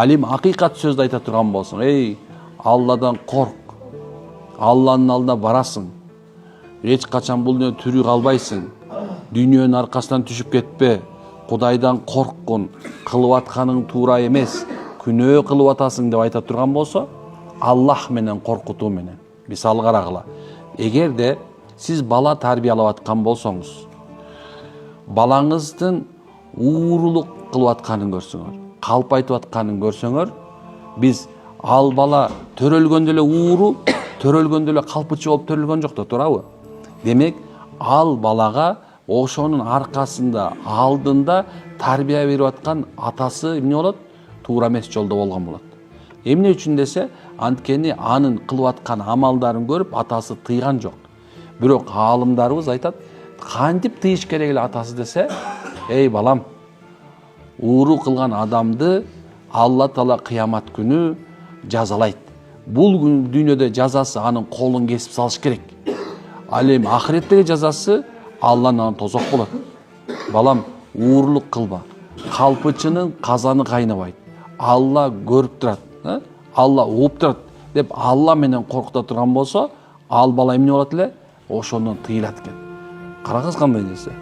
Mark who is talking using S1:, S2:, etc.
S1: Ал эми акыйкат сөздү айта турган болсоң, эй, Алладан корк. Алланын алдына барасың. Эч качан бул дүйнөдө тирүү калбайсың. Дүйнөнүн аркасынан түшүп кетпе. Кудайдан корккун. Кылып атканың туура эмес. Күнөө кылып атасың деп айта турган болсо, Аллах менен коркутуу менен. Мисал карагыла. Эгерде сиз бала тарбиялап аткан болсоңуз, балаңыздын уурулук кылып атканын көрсөңөр, калп айтып атканын көрсөңөр, биз ал бала төрөлгөндө эле ууру, төрөлгөндө эле калпычы болуп төрөлгөн жок да, туурабы? Демек, ал балага ошонун аркасында, алдында тарбия берип аткан атасы эмне болот? Туура эмес жолдо болгон болот. Эмне үчүн десе, анткени анын кылып аткан амалдарын көрүп атасы тыйган жок. Бирок аалымдарыбыз айтат, кантип тыйыш керек эле атасы десе, эй балам, ууру кылган адамды Алла Таала кыямат күнү жазалайт. Бул дүйнөдө жазасы анын колун кесип салыш керек. Ал эми ахиреттеги жазасы Алла анан тозок болот. Балам, уурулук кылба. Калпычынын казаны кайнабайт. Алла көрүп турат, Алла угуп турат деп Алла менен коркута турган болсо, ал бала эмне болот эле? Ошондон тыйылат экен. Караңыз кандай нерсе.